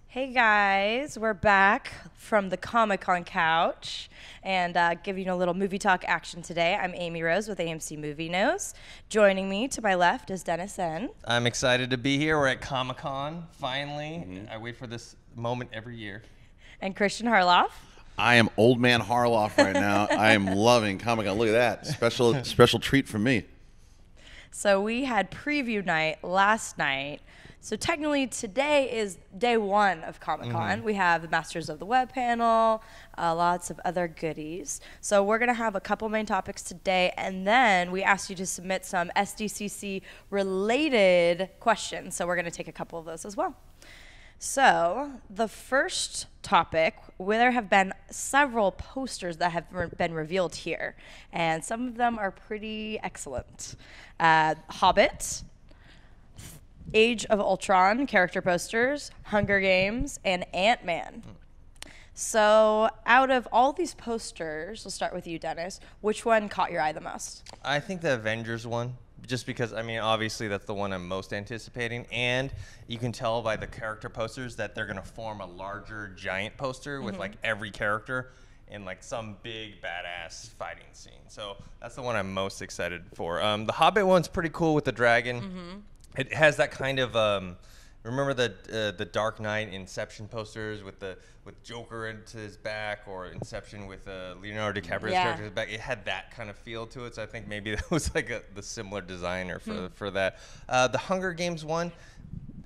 Hey guys, we're back from the Comic-Con couch and giving you a little movie talk action today. I'm Amy Rose with AMC Movie Nose. Joining me to my left is Dennis N. I'm excited to be here. We're at Comic-Con, finally. I wait for this moment every year. And Christian Harloff. I am old man Harloff right now. I am loving Comic-Con. Look at that. Special treat for me. So we had preview night last night. So technically today is day one of Comic-Con. We have the Masters of the Web panel, lots of other goodies. So we're going to have a couple main topics today, and then we asked you to submit some SDCC related questions. So we're going to take a couple of those as well. So the first topic, there have been several posters that have been revealed here, and some of them are pretty excellent. Hobbit, Age of Ultron character posters, Hunger Games, and Ant-Man. So out of all these posters, we'll start with you, Dennis, which one caught your eye the most? I think the Avengers one, just because, I mean, obviously that's the one I'm most anticipating, and you can tell by the character posters that they're going to form a larger giant poster with like every character in like some big badass fighting scene. So that's the one I'm most excited for. The Hobbit one's pretty cool with the dragon. It has that kind of remember the Dark Knight Inception posters with Joker into his back, or Inception with Leonardo DiCaprio's character in his back. It had that kind of feel to it, so I think maybe that was like the similar designer for that. The Hunger Games one,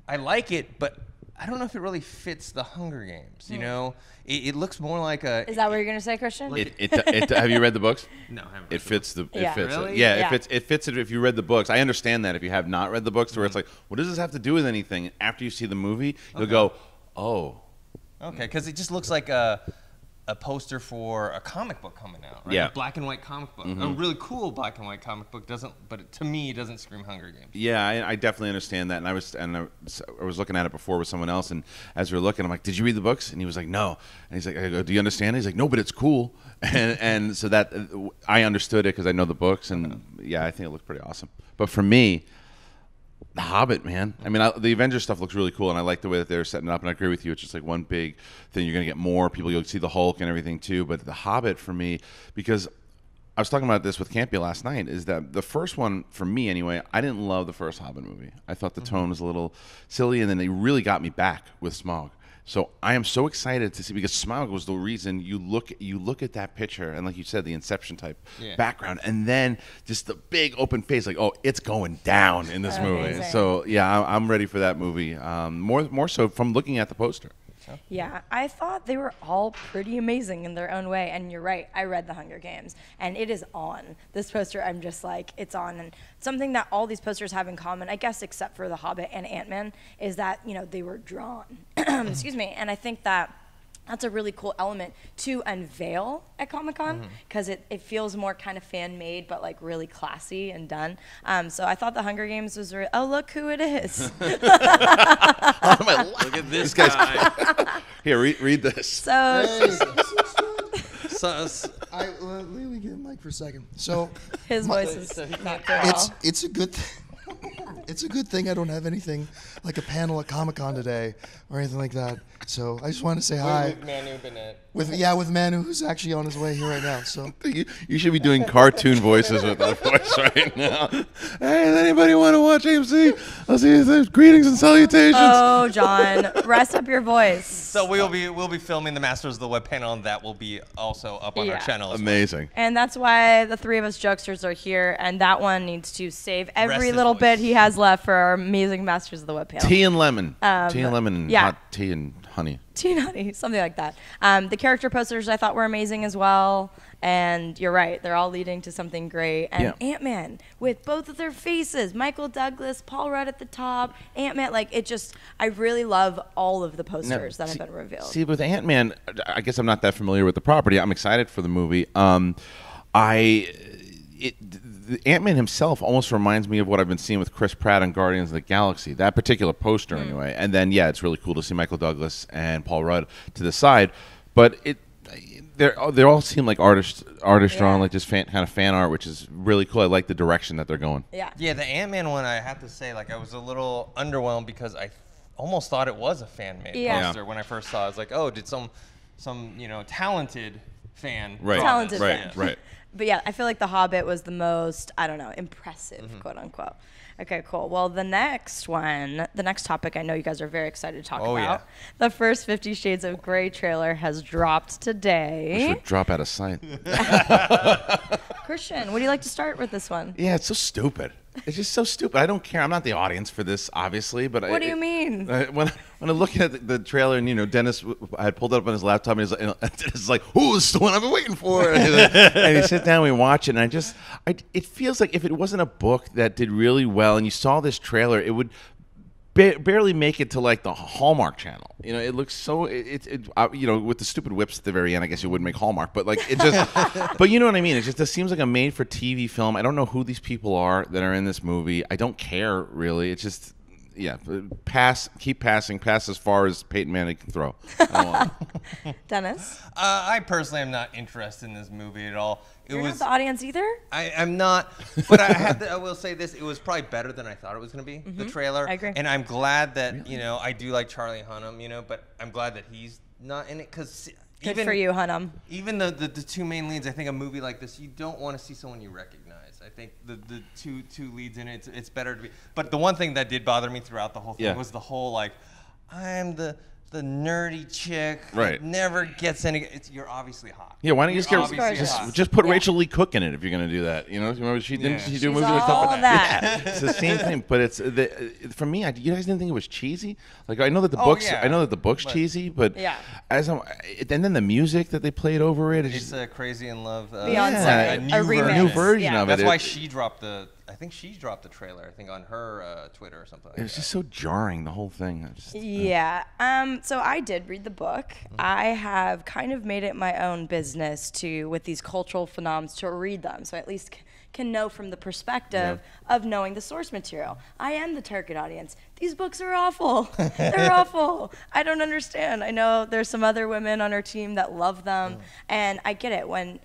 I like it, but I don't know if it really fits the Hunger Games. You know, it looks more like a. Is that what you're gonna say, Christian? Have you read the books? No, I haven't. It fits the. Yeah. It fits Really? it. Yeah, Yeah. It fits it if you read the books. I understand that if you have not read the books, where it's like, what does this have to do with anything? After you see the movie, you'll go, oh. Okay, because it just looks like a poster for a comic book coming out, right? Yeah. A black and white comic book. A really cool black and white comic book to me, it doesn't scream Hunger Games. Yeah, I definitely understand that, and I was looking at it before with someone else, and as we were looking, I'm like, "Did you read the books?" And he was like, "No." And he's like, I go, "Do you understand it?" He's like, "No, but it's cool." And so that I understood it because I know the books, and yeah, I think it looked pretty awesome. But for me, The Hobbit, man. I mean, the Avengers stuff looks really cool, and I like the way that they're setting it up, and I agree with you. It's just like one big thing. You're going to get more people. You'll see the Hulk and everything, too. But The Hobbit, for me, because I was talking about this with Campy last night, is that the first one, for me anyway, I didn't love the first Hobbit movie. I thought the tone was a little silly, and then they really got me back with Smaug. So I am so excited to see, because Smaug was the reason you look at that picture, and like you said, the Inception type background, and then just the big open face, like, oh, it's going down in this movie. Amazing. So yeah, I'm ready for that movie. More so from looking at the poster. Yeah, I thought they were all pretty amazing in their own way. And you're right, I read The Hunger Games, and it is on. This poster, I'm just like, it's on. And something that all these posters have in common, I guess except for The Hobbit and Ant-Man, is that, you know, they were drawn. Excuse me. And I think that that's a really cool element to unveil at Comic-Con, because it feels more kind of fan-made, but like really classy and done. So I thought The Hunger Games was oh, look who it is. Look at This guy. Here, read this. So Let me get a mic for a second. So his voice is not good at all. it's a good it's a good thing I don't have anything like a panel at Comic-Con today or anything like that. So I just want to say hi. With Manu Bennett. With Manu, who's actually on his way here right now. So You should be doing cartoon voices with that voice right now. Hey, does anybody want to watch AMC? I'll see you. Greetings and salutations. Oh, John, rest up your voice. So we'll be filming the Masters of the Web panel, and that will be also up on our channel as well. Amazing. And that's why the three of us jokesters are here, and that one needs to save every his little voice. bit he has left for our amazing Masters of the Web panel. Tea and lemon. Tea and lemon and yeah. hot tea and honey. Tea and honey, something like that. The character posters I thought were amazing as well. And you're right, they're all leading to something great. And Ant-Man with both of their faces, Michael Douglas, Paul Rudd at the top, Ant-Man, like it just, I really love all of the posters that have been revealed. See, with Ant-Man, I guess I'm not that familiar with the property. I'm excited for the movie. Ant-Man himself almost reminds me of what I've been seeing with Chris Pratt on Guardians of the Galaxy, that particular poster anyway. And then, yeah, it's really cool to see Michael Douglas and Paul Rudd to the side. But they all seem like artist drawn, Yeah. like just kind of fan art, which is really cool. I like the direction that they're going. Yeah. Yeah, the Ant-Man one, I have to say, like, I was a little underwhelmed because I almost thought it was a fan-made Yeah. poster when I first saw it. I was like, oh, did some talented fan Right. draw Talented this? Right. fan. Right. But yeah, I feel like The Hobbit was the most, I don't know, impressive, quote unquote. Okay, cool. Well, the next topic I know you guys are very excited to talk Oh, about. yeah. The first 50 Shades of Grey trailer has dropped today. Should drop out of sight. Christian, would you like to start with this one? Yeah, it's so stupid. It's just so stupid. I don't care. I'm not the audience for this, obviously, but What do you mean? When I'm looking at the trailer, and Dennis, I had pulled it up on his laptop, and Dennis is like, "Ooh, this is the one I've been waiting for." And he sit down, we watch it, and it feels like if it wasn't a book that did really well, and you saw this trailer, it would barely make it to like the Hallmark Channel. It looks so with the stupid whips at the very end. I guess you wouldn't make Hallmark, but like it just. But you know what I mean? It just seems like a made-for-TV film. I don't know who these people are that are in this movie. I don't care really. It's just. Yeah, keep passing, pass as far as Peyton Manning can throw. I don't want Dennis? I personally am not interested in this movie at all. You're not the audience either? I'm not, but I will say this: it was probably better than I thought it was going to be. The trailer, I agree. and I'm glad that I do like Charlie Hunnam, but I'm glad that he's not in it because Good for you, Hunnam. Even the two main leads, I think a movie like this, you don't want to see someone you recognize. I think the two leads in it, it's better to be. But the one thing that did bother me throughout the whole thing was the whole like, I'm the nerdy chick that never gets any. You're obviously hot. Yeah, why don't you just put Rachel Lee Cook in it if you're gonna do that? Remember she didn't she do a movie with all stuff? that. Yeah, it's the same thing, but it's for me. You guys didn't think it was cheesy? Like I know that the book's cheesy, but and then the music that they played over it, it's Crazy in Love. Beyonce, a new version of it. That's why she dropped the. I think she dropped the trailer. I think on her Twitter or something. Like it was just so jarring, the whole thing. So I did read the book. I have kind of made it my own business with these cultural phenomena to read them, so I at least can know from the perspective of knowing the source material. I am the target audience. These books are awful. They're awful. I don't understand. I know there's some other women on our team that love them, and I get it. When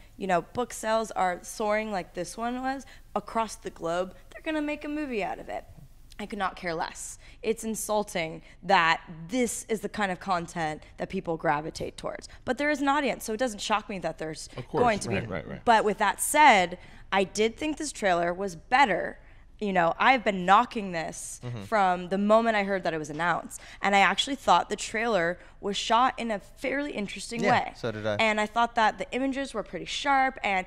book sales are soaring like this one was across the globe, they're gonna make a movie out of it. I could not care less. It's insulting that this is the kind of content that people gravitate towards. But there is an audience, so it doesn't shock me that there's going to be. Right. But with that said, I did think this trailer was better. I've been knocking this from the moment I heard that it was announced. And I actually thought the trailer was shot in a fairly interesting way. So did I. And I thought that the images were pretty sharp and,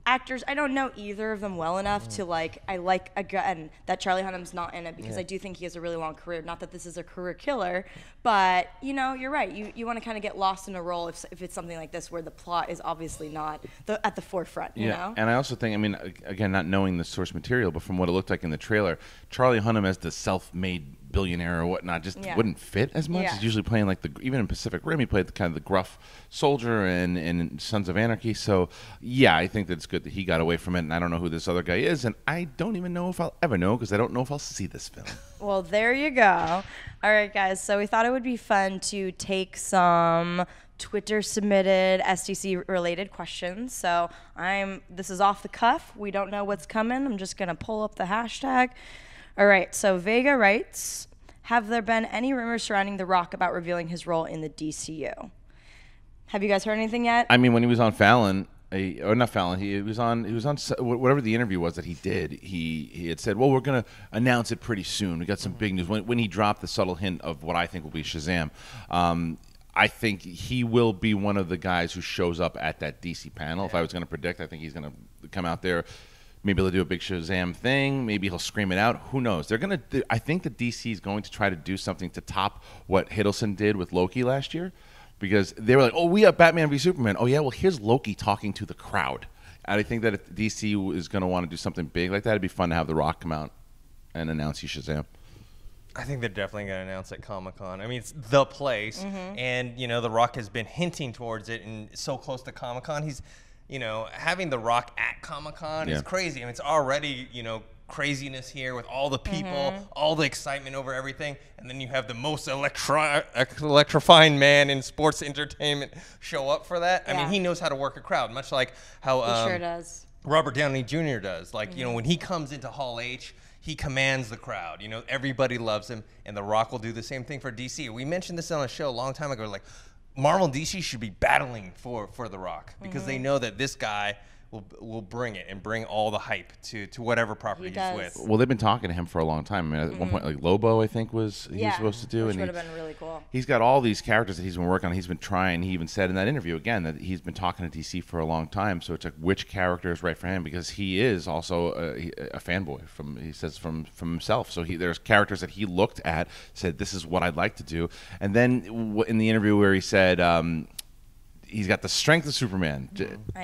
actors, I don't know either of them well enough to again that Charlie Hunnam's not in it because I do think he has a really long career. Not that this is a career killer, but you're right. You want to kind of get lost in a role if it's something like this where the plot is obviously not at the forefront. You know? And I also think, again, not knowing the source material, but from what it looked like in the trailer, Charlie Hunnam as the self-made billionaire or whatnot just wouldn't fit as much. He's usually playing like even in Pacific Rim, he played kind of the gruff soldier in Sons of Anarchy. So I think that it's good that he got away from it. And I don't know who this other guy is, and I don't even know if I'll ever know because I don't know if I'll see this film. Well, there you go. All right, guys. So we thought it would be fun to take some Twitter submitted SDC related questions. So this is off the cuff. We don't know what's coming. I'm just gonna pull up the hashtag. All right, so Vega writes, have there been any rumors surrounding The Rock about revealing his role in the DCU? Have you guys heard anything yet? I mean, when he was on Fallon, or not Fallon, he was on whatever the interview was that he did, he had said, well, we're going to announce it pretty soon. We got some big news. When he dropped the subtle hint of what I think will be Shazam, I think he will be one of the guys who shows up at that DC panel. If I was going to predict, I think he's going to come out there. Maybe they'll do a big Shazam thing. Maybe he'll scream it out. Who knows? I think that DC is going to try to do something to top what Hiddleston did with Loki last year, because they were like, "Oh, we have Batman v Superman." Oh yeah, well here's Loki talking to the crowd. And I think that if DC is going to want to do something big like that, it'd be fun to have The Rock come out and announce he's Shazam. I think they're definitely going to announce at Comic-Con. I mean, it's the place, and The Rock has been hinting towards it, and so close to Comic-Con. He's having The Rock at Comic-Con is crazy. I mean, it's already, craziness here with all the people, all the excitement over everything, and then you have the most electrifying man in sports entertainment show up for that. I mean, he knows how to work a crowd, much like how He sure does. Robert Downey Jr. does. Like, you know, when he comes into Hall H, he commands the crowd. You know, everybody loves him, and The Rock will do the same thing for DC. We mentioned this on a show a long time ago. Like, Marvel and DC should be battling for The Rock because they know that this guy will bring it and bring all the hype to whatever property he's with. Well, they've been talking to him for a long time. I mean, at one point, like Lobo, I think he was supposed to do, which and would have been really cool. He's got all these characters that he's been working on. He's been trying. He even said in that interview again that he's been talking to DC for a long time. So it's like which character is right for him because he is also a fanboy from himself. So there's characters that he looked at, said this is what I'd like to do, and then in the interview where he said. He's got the strength of Superman.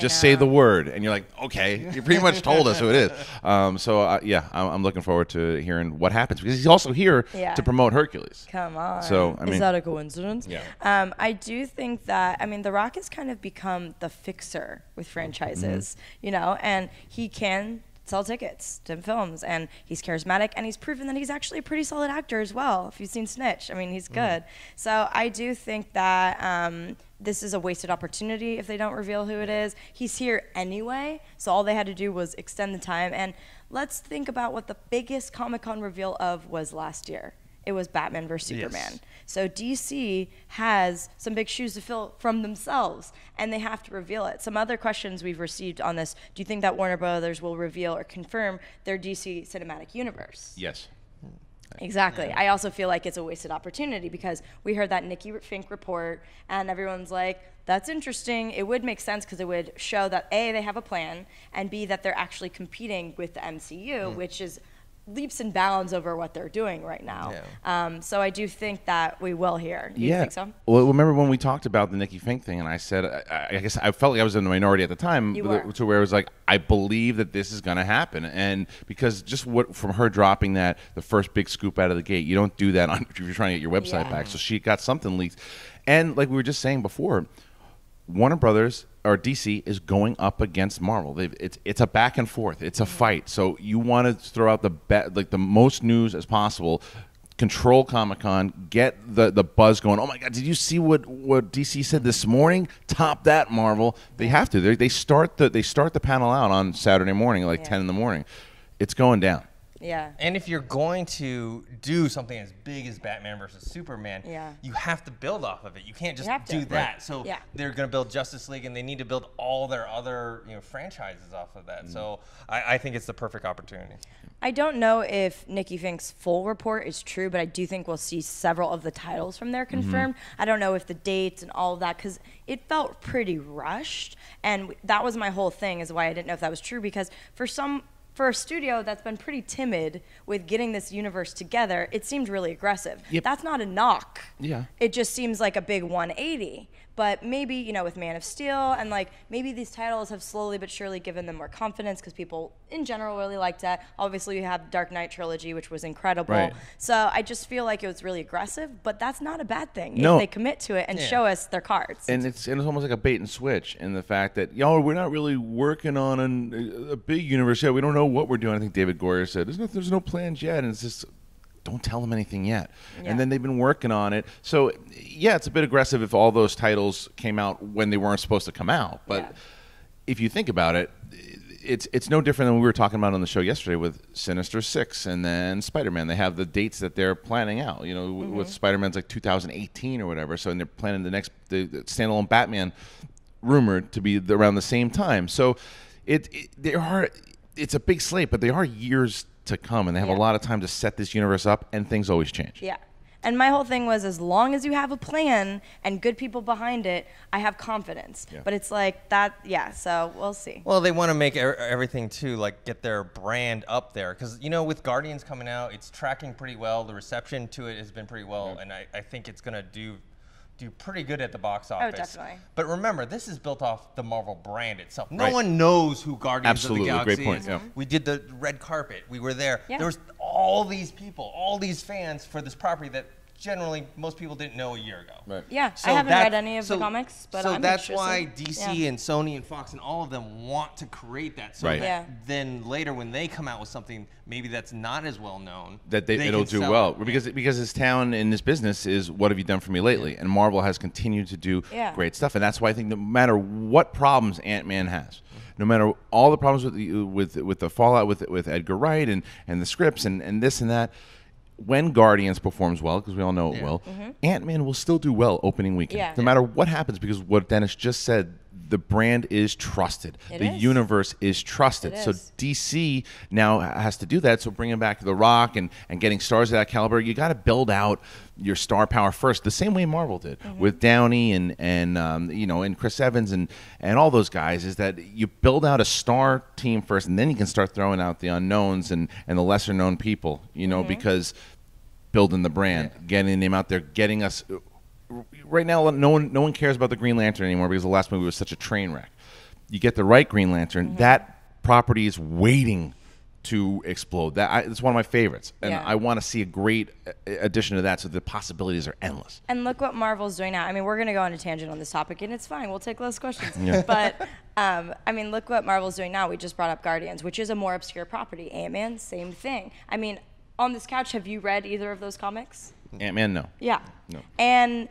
Just say the word, and you're like, okay, you pretty much told us who it is. I'm looking forward to hearing what happens because he's also here to promote Hercules. Come on. So I mean, is that a coincidence? Yeah. I do think that The Rock has kind of become the fixer with franchises, you know, and he can sell tickets to films, and he's charismatic, and he's proven that he's actually a pretty solid actor as well. If you've seen Snitch, I mean, he's good. So I do think that this is a wasted opportunity if they don't reveal who it is. He's here anyway, so all they had to do was extend the time. And let's think about what the biggest Comic-Con reveal of was last year. It was Batman vs. Superman. So DC has some big shoes to fill from themselves, and they have to reveal it. Some other questions we've received on this: do you think that Warner Brothers will reveal or confirm their DC cinematic universe? Yes. Exactly. I also feel like it's a wasted opportunity because we heard that Nikki Fink report, and everyone's like, that's interesting. It would make sense because it would show that A, they have a plan, and B, that they're actually competing with the MCU, which is leaps and bounds over what they're doing right now. So I do think that we will hear. Do you think so? Well, remember when we talked about the Nikki Fink thing, and I said, I guess I felt like I was in the minority at the time, to where it was like, I believe that this is going to happen. And because just from her dropping that, the first big scoop out of the gate, you don't do that if you're trying to get your website back. So she got something leaked. And like we were just saying before, Warner Brothers or DC is going up against Marvel. It's a back and forth. It's a fight. So you want to throw out the most news as possible. Control Comic-Con, get the buzz going. Oh my God! Did you see what DC said this morning? Top that, Marvel. They have to. They start the panel out on Saturday morning, like 10 in the morning. It's going down. Yeah. And if you're going to do something as big as Batman versus Superman, you have to build off of it. You can't just do that. Right. So they're going to build Justice League, and they need to build all their other franchises off of that. So I think it's the perfect opportunity. I don't know if Nikki Fink's full report is true, but I do think we'll see several of the titles from there confirmed. I don't know if the dates and all of that, because it felt pretty rushed, and that was my whole thing, is why I didn't know if that was true, because for a studio that's been pretty timid with getting this universe together, it seemed really aggressive. That's not a knock. It just seems like a big 180. But maybe, with Man of Steel, and maybe these titles have slowly but surely given them more confidence because people in general really liked that. Obviously, we have Dark Knight trilogy, which was incredible. Right. So I just feel like it was really aggressive, but that's not a bad thing if they commit to it and show us their cards. And it's almost like a bait and switch in the fact that, we're not really working on a big universe yet. We don't know what we're doing. I think David Goyer said, there's no plans yet. And it's just, don't tell them anything yet. And then they've been working on it. So, it's a bit aggressive if all those titles came out when they weren't supposed to come out. But if you think about it, it's no different than we were talking about on the show yesterday with Sinister Six and then Spider-Man. They have the dates that they're planning out. With Spider-Man's 2018 or whatever. So, and they're planning the standalone Batman rumored to be around the same time. So, it's a big slate, but they are years to come, and they have a lot of time to set this universe up, and things always change. And my whole thing was, as long as you have a plan and good people behind it, I have confidence. But it's like that, so we'll see. Well, they want to make everything too, get their brand up there. Because, with Guardians coming out, it's tracking pretty well. The reception to it has been pretty well, and I think it's going to do pretty good at the box office. Oh, definitely. But remember, this is built off the Marvel brand itself. No one knows who Guardians of the Galaxy great point. is. We did the red carpet. We were there. There was all these people, all these fans for this property that generally most people didn't know a year ago. Right. Yeah, So I haven't that- read any of the so- comics, but so I'm that's interested. why DC Yeah. and Sony and Fox and all of them want to create that. So Right. that Yeah. then later when they come out with something maybe that's not as well known, that they it'll can do sell well it. because this town in this business is what have you done for me lately, and Marvel has continued to do Yeah. great stuff, and that's why I think no matter what problems Ant-Man has, no matter all the problems with the fallout with Edgar Wright and the scripts and this and that, when Guardians performs well, because we all know it will, Ant-Man will still do well opening weekend, Yeah. no matter what happens, because what Dennis just said, the brand is trusted, It the is. universe is trusted. It So is. DC now has to do that. So bringing back The Rock and getting stars of that caliber, you got to build out your star power first, the same way Marvel did with Downey and Chris Evans and all those guys. Is that you build out a star team first, and then you can start throwing out the unknowns and the lesser known people. Because building the brand, getting the name out there, getting us. Right now, no one cares about the Green Lantern anymore because the last movie was such a train wreck. You get the right Green Lantern, that property is waiting to explode. It's one of my favorites, and Yeah. I want to see a great addition to that. So the possibilities are endless. And look what Marvel's doing now. I mean, we're going to go on a tangent on this topic, and it's fine. We'll take less questions. But, I mean, look what Marvel's doing now. We just brought up Guardians, which is a more obscure property. Ant-Man, same thing. I mean, on this couch, have you read either of those comics? Ant-Man, no. Yeah. No. And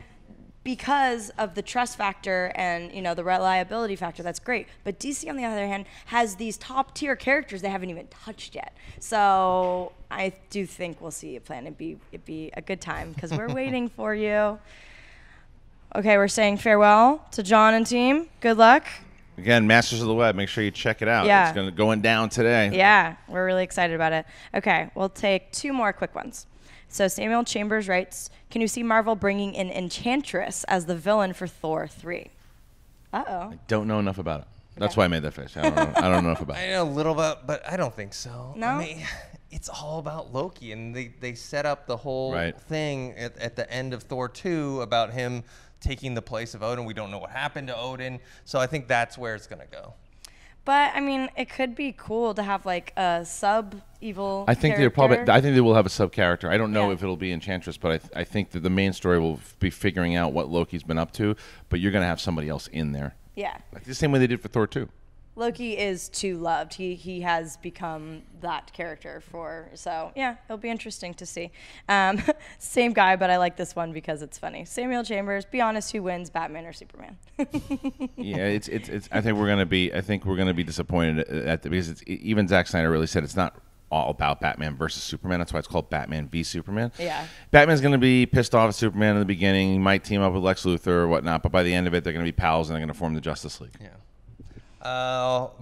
because of the trust factor and, the reliability factor, that's great. But DC, on the other hand, has these top tier characters they haven't even touched yet. So I do think we'll see a plan. It'd be a good time because we're waiting for you. Okay, we're saying farewell to John and team. Good luck. Again, Masters of the Web. Make sure you check it out. Yeah. It's going down today. Yeah, we're really excited about it. Okay, we'll take two more quick ones. So Samuel Chambers writes, can you see Marvel bringing in Enchantress as the villain for Thor 3? Uh-oh. Don't know enough about it. That's why I made that face. I don't know enough about I it. know a little bit, but I don't think so. No? I mean, it's all about Loki, and they set up the whole Right. thing at the end of Thor 2 about him taking the place of Odin. We don't know what happened to Odin, so I think that's where it's going to go. But, I mean, it could be cool to have, like, a sub-evil I think character. I think they will have a sub character. I don't know Yeah. if it'll be Enchantress, but I think that the main story will be figuring out what Loki's been up to. But you're going to have somebody else in there, Yeah. like the same way they did for Thor 2. Loki is too loved. He has become that character so yeah, it'll be interesting to see. Same guy, but I like this one because it's funny. Samuel Chambers, be honest, who wins, Batman or Superman? Yeah, it's. I think we're gonna be disappointed at because even Zack Snyder really said it's not all about Batman versus Superman. That's why it's called Batman v Superman. Yeah. Batman's gonna be pissed off at Superman in the beginning. He might team up with Lex Luthor or whatnot, but by the end of it, they're gonna be pals and they're gonna form the Justice League. Yeah.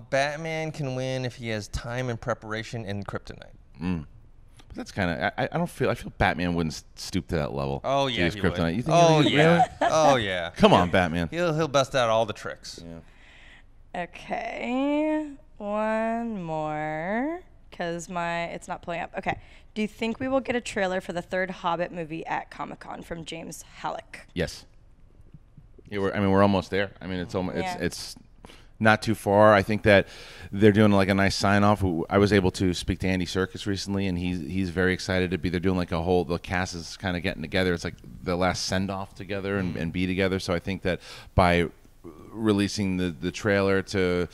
Batman can win if he has time and preparation and kryptonite. But that's kind of. I don't feel. I feel Batman wouldn't stoop to that level. Oh to yeah, use he kryptonite. would. You think? Oh really? yeah. Oh yeah. Come on, Batman. He'll bust out all the tricks. Yeah. Okay, one more, because it's not pulling up. Okay, do you think we will get a trailer for the third Hobbit movie at Comic-Con from James Halleck? Yes. Yeah, we're almost there. I mean, it's almost Yeah. it's not too far. I think that they're doing like a nice sign off. I was able to speak to Andy Serkis recently, and he's very excited to be. They're doing like the cast is kind of getting together. It's like the last send off together and be together. So I think that by releasing the trailer to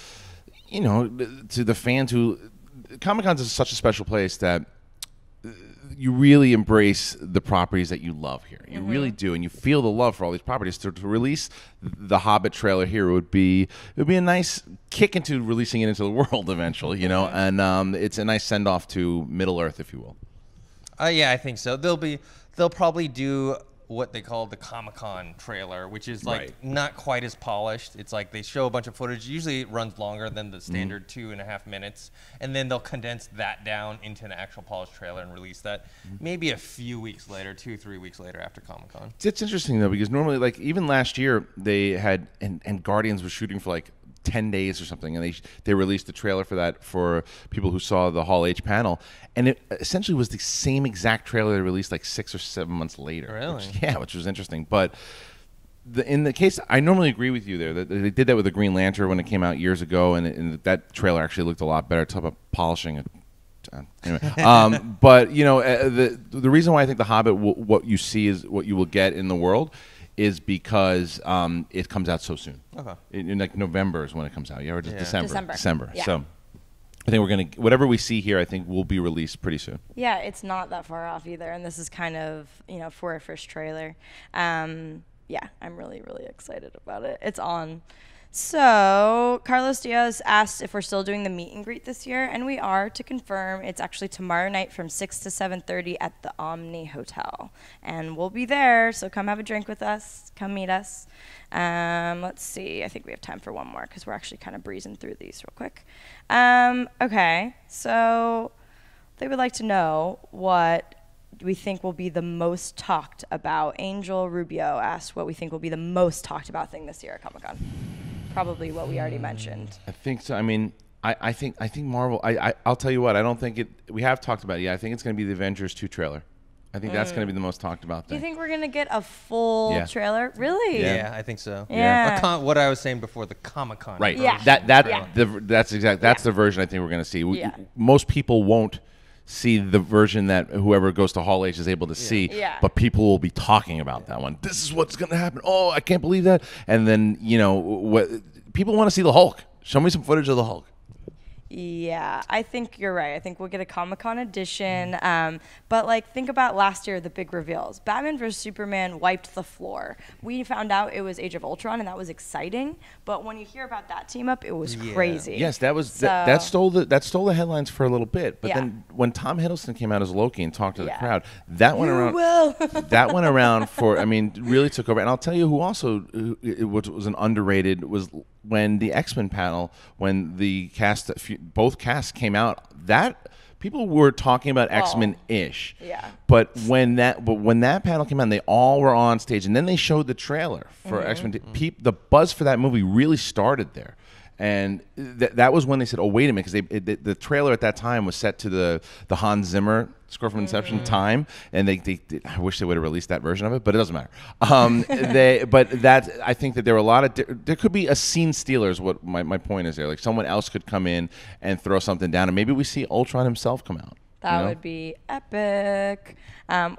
the fans who Comic-Con is such a special place that you really embrace the properties that you love here. You really do, and you feel the love for all these properties. To release the Hobbit trailer here would be a nice kick into releasing it into the world eventually, and it's a nice send off to Middle Earth, if you will. Yeah, I think so. They'll probably do what they call the Comic-Con trailer, which is like Right. not quite as polished. It's like they show a bunch of footage. Usually it runs longer than the standard 2.5 minutes, and then they'll condense that down into an actual polished trailer and release that maybe a few weeks later, 2-3 weeks later after Comic-Con. It's interesting though, because normally, like even last year, they had and Guardians was shooting for like 10 days or something, and they released the trailer for that for people who saw the Hall H panel, and it essentially was the same exact trailer they released like 6 or 7 months later. Really? Which was interesting. But in the case, I normally agree with you there. That they did that with the Green Lantern when it came out years ago, and that trailer actually looked a lot better. Talk about polishing a Anyway, but you know, the reason why I think The Hobbit, what you see is what you will get in the world, is because it comes out so soon. Okay. In like November is when it comes out. Yeah, or just December. December. Yeah. So I think we're gonna whatever we see here, I think will be released pretty soon. Yeah, it's not that far off either, and this is kind of, you know, for a first trailer. Yeah, I'm really, really excited about it. It's on. So Carlos Diaz asked if we're still doing the meet and greet this year, and we are. To confirm, it's actually tomorrow night from 6 to 7:30 at the Omni Hotel, and we'll be there. So come have a drink with us. Come meet us. Let's see. I think we have time for one more because we're actually kind of breezing through these real quick. Okay, so they would like to know what we think will be the most talked about. Angel Rubio asked what we think will be the most talked about thing this year at Comic-Con. Probably what we already mentioned. I think so. I mean, I think Marvel. I'll tell you what. I don't think it. We have talked about it. Yeah, I think it's going to be the Avengers 2 trailer. I think that's going to be the most talked about Do you thing. think we're going to get a full trailer? Really? Yeah, I think so. Yeah. What I was saying before, the Comic-Con. Right. Yeah. That's the version I think we're going to see. Yeah. Most people won't see the version that whoever goes to Hall H is able to see, Yeah. but people will be talking about that one. This is what's going to happen. Oh, I can't believe that. And then, you know, what people want to see the Hulk. Show me some footage of the Hulk. Yeah, I think you're right. I think we'll get a Comic-Con edition. But, like, think about last year, the big reveals. Batman vs. Superman wiped the floor. We found out it was Age of Ultron, and that was exciting. But when you hear about that team-up, it was crazy. Yes, that stole the headlines for a little bit. But Yeah. then when Tom Hiddleston came out as Loki and talked to the crowd, that went around. Will. That went around for, I mean, really took over. And I'll tell you who also was an underrated was when the X-Men panel, when the cast, both casts came out, that people were talking about X-Men-ish. Yeah. But when that panel came out, and they all were on stage, and then they showed the trailer for X-Men. The buzz for that movie really started there. And that was when they said, "Oh, wait a minute," because the trailer at that time was set to the Hans Zimmer score from Inception time, and they I wish they would have released that version of it, but it doesn't matter. I think that there were a lot of there could be a scene stealer is what my point is there. Like someone else could come in and throw something down, and maybe we see Ultron himself come out. That would be epic.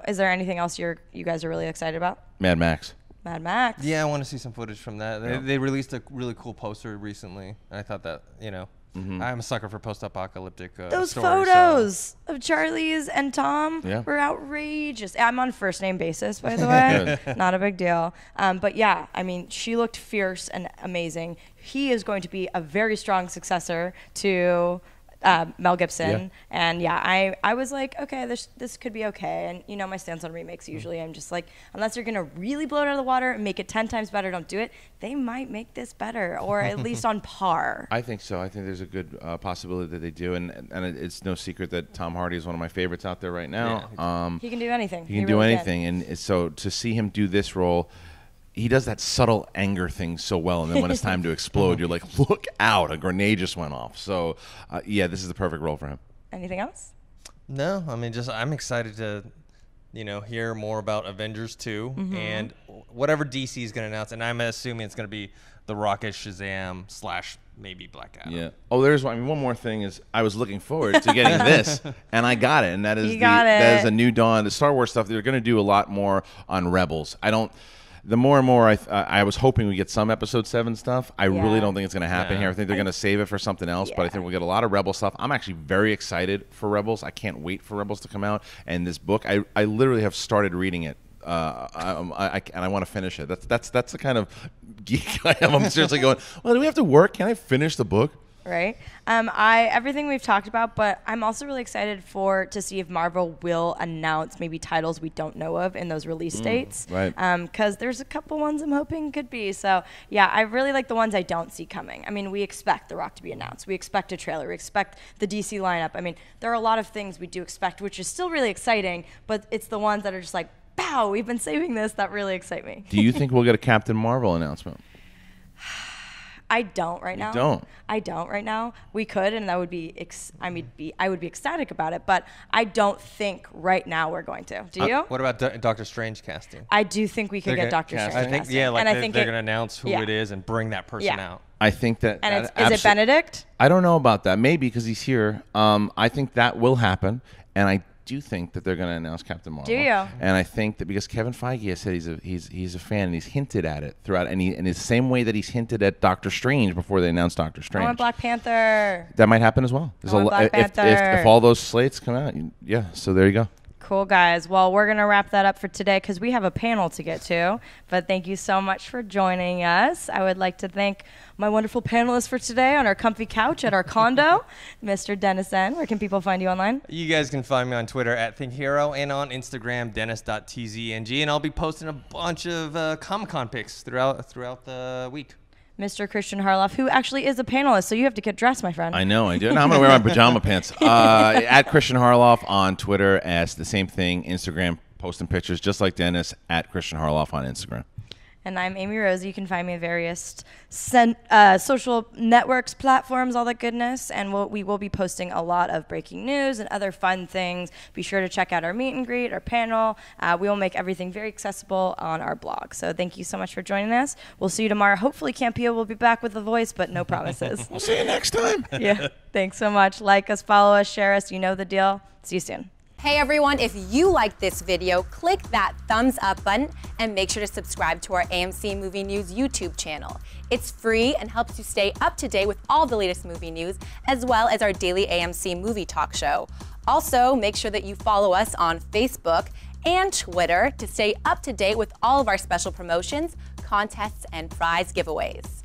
Is there anything else you guys are really excited about? Mad Max. Mad Max. Yeah, I want to see some footage from that. They released a really cool poster recently. And I thought that, you know, I'm a sucker for post-apocalyptic Those stories, photos of Charlie's and Tom Yeah. were outrageous. I'm on first name basis, by the way. Not a big deal. But yeah, I mean, she looked fierce and amazing. He is going to be a very strong successor to Mel Gibson. Yeah. And yeah, I was like, okay, this could be okay. And you know, my stance on remakes, usually I'm just like, unless you're going to really blow it out of the water and make it 10 times better, don't do it. They might make this better, or at least on par. I think so. I think there's a good possibility that they do, and it's no secret that Tom Hardy is one of my favorites out there right now. Yeah. He can do anything. He can do anything, and so to see him do this role, he does that subtle anger thing so well, and then when it's time to explode, you're like, look out, a grenade just went off. So, yeah, this is the perfect role for him. Anything else? No, I mean, I'm excited to, you know, hear more about Avengers 2 and whatever DC is going to announce, and I'm assuming it's going to be The Rocket, Shazam / maybe Black Adam. Yeah. Oh, there's one more thing is I was looking forward to getting this, and I got it, and that is that is a New Dawn. The Star Wars stuff, they're going to do a lot more on Rebels. The more and more I was hoping we get some Episode 7 stuff. I really don't think it's going to happen here. I think they're going to save it for something else, but I think we'll get a lot of Rebel stuff. I'm actually very excited for Rebels. I can't wait for Rebels to come out. And this book, I literally have started reading it. And I want to finish it. That's the kind of geek I am. I'm seriously going, well, do we have to work? Can I finish the book? Right. Everything we've talked about, but I'm also really excited to see if Marvel will announce maybe titles we don't know of in those release dates. Right. Because there's a couple ones I'm hoping could be. So yeah, I really like the ones I don't see coming. I mean, we expect The Rock to be announced. We expect a trailer. We expect the DC lineup. I mean, there are a lot of things we do expect, which is still really exciting, but it's the ones that are just like, pow, we've been saving this, that really excite me. Do you think we'll get a Captain Marvel announcement? I don't right now. You don't? I don't right now. We could, and that would be, I would be ecstatic about it, but I don't think right now we're going to. Do you? What about Doctor Strange casting? I do think we could get Doctor Strange I think, casting. yeah, like and I they're think going to announce who it is and bring that person out. I think that. And that is it Benedict? I don't know about that. Maybe because he's here. I think that will happen, and I do think that they're going to announce Captain Marvel. Do you? And I think that because Kevin Feige has said he's a fan and he's hinted at it throughout, and in the same way that he's hinted at Doctor Strange before they announced Doctor Strange. I want Black Panther. That might happen as well. I want Black Panther. If all those slates come out, yeah. So there you go. Cool, guys. Well, we're going to wrap that up for today because we have a panel to get to. But thank you so much for joining us. I would like to thank my wonderful panelists for today on our comfy couch at our condo, Mr. Dennis N. Where can people find you online? You guys can find me on Twitter at ThinkHero and on Instagram, Dennis.tzng. And I'll be posting a bunch of Comic-Con pics throughout the week. Mr. Christian Harloff, who actually is a panelist, so you have to get dressed, my friend. I know, I do. No, I'm going to wear my pajama pants. At Christian Harloff on Twitter, as the same thing, Instagram, posting pictures, just like Dennis, at Christian Harloff on Instagram. And I'm Amy Rose. You can find me at various social networks, platforms, all that goodness. And we will be posting a lot of breaking news and other fun things. Be sure to check out our meet and greet, our panel. We will make everything very accessible on our blog. So thank you so much for joining us. We'll see you tomorrow. Hopefully Campio will be back with a voice, but no promises. We'll see you next time. Yeah. Thanks so much. Like us, follow us, share us. You know the deal. See you soon. Hey everyone, if you liked this video, click that thumbs up button and make sure to subscribe to our AMC Movie News YouTube channel. It's free and helps you stay up to date with all the latest movie news, as well as our daily AMC movie talk show. Also, make sure that you follow us on Facebook and Twitter to stay up to date with all of our special promotions, contests, and prize giveaways.